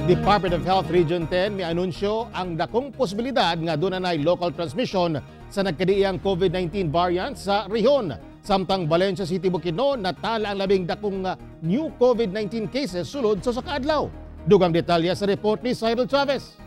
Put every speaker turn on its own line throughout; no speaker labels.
Department of Health Region 10 may anunsyo ang dakong posibilidad nga dunay local transmission sa nagkadiiyang COVID-19 variant sa rehiyon. Samtang Valencia City, Bukidnon, natala ang labing dakong new COVID-19 cases sulod sa sakaadlaw. Dugang detalye sa report ni Cyril Chavez.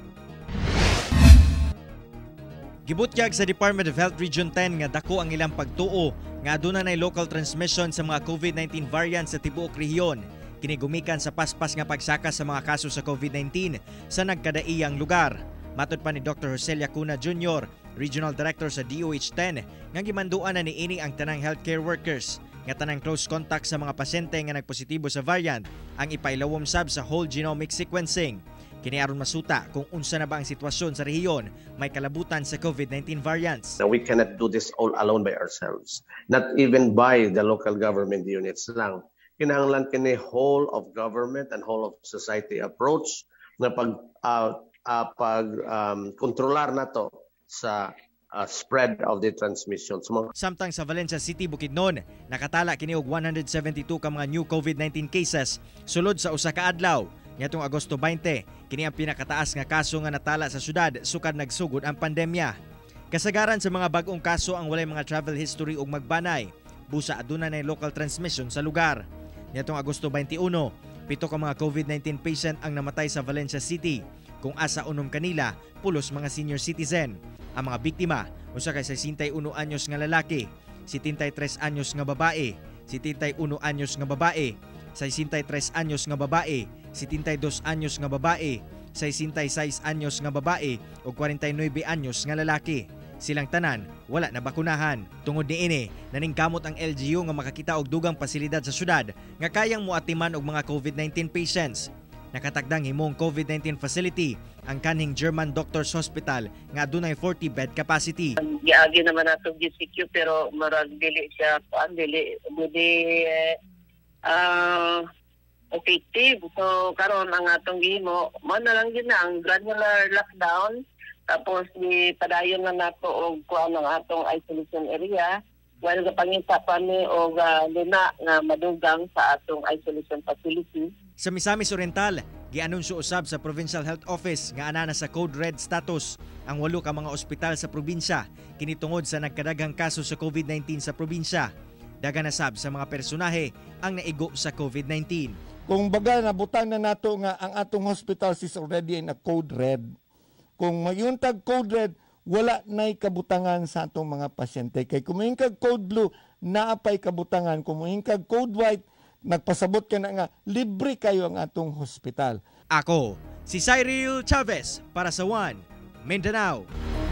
Gibutyag sa Department of Health Region 10 nga dako ang ilang pagtuo nga dunay local transmission sa mga COVID-19 variants sa tibuok rehiyon. Kinigumikan sa paspas nga pagsaka sa mga kaso sa COVID-19 sa nagkadaiyang lugar. Matod pa ni Dr. Jose Lacuna Jr., Regional Director sa DOH-10, nga gimanduan na niini ang tanang healthcare workers nga tanang close contact sa mga pasyente nga nagpositibo sa variant ang ipailawom sab sa whole genomic sequencing. Kini aron masuta kung unsa na ba ang sitwasyon sa rehiyon may kalabutan sa COVID-19 variants.
We cannot do this all alone by ourselves, not even by the local government units lang. Kinahanglan kini whole of government and whole of society approach na kontrolar nato sa spread of the transmission.
Samtang sa Valencia City, Bukidnon, nakatala kini og 172 ka mga new COVID-19 cases sulod sa usa ka adlaw. Nitong Agosto 20, kini ang pinakataas nga kaso nga natala sa syudad sukad nagsugod ang pandemya. Kasagaran sa mga bag-ong kaso ang walay mga travel history ug magbanay. Busa aduna na local transmission sa lugar. Nitong Agosto 21, 7 ka mga COVID-19 patient ang namatay sa Valencia City. Kung asa unom kanila, pulos mga senior citizen. Ang mga biktima, usa kay 61 anyos nga lalaki, 73 anyos nga babae, 71 anyos nga babae, 63 anyos nga babae, 72 anyos nga babae, 66 anyos nga babae ug 49 anyos nga lalaki. Silang tanan wala na bakunahan. Tungod niini, naningkamot ang LGU nga makakita og dugang pasilidad sa syudad nga kayang muatiman og mga COVID-19 patients. Nakatagdang himong COVID-19 facility ang kanhing German Doctors Hospital nga adunay 40 bed capacity.
Giagi naman nato GCQ pero marag dili siya effective. So karon ang atong gihimo mo na lang yun ang granular lockdown. Tapos ni padayon na nato og kuan ang atong isolation area while gapangita pa ni og lina nga madugang sa atong isolation facility.
Sa Misamis Oriental, gianunsyo usab sa Provincial Health Office nga ana sa Code Red status ang 8 ka mga ospital sa probinsya kini tungod sa nagkadaghang kaso sa COVID-19 sa probinsya. Dagan na sab sa mga personahe ang naigo sa COVID-19.
Kung baga nabutang na nato nga ang atong hospitals is already in a Code Red. Kung mayuntag Code Red, wala na'y kabutangan sa atong mga pasyente. Kay kumuhingkag Code Blue, naapay kabutangan. Kumuhingkag Code White, nagpasabot ka na nga, libre kayo ang atong hospital.
Ako, si Cyril Chavez para sa One Mindanao.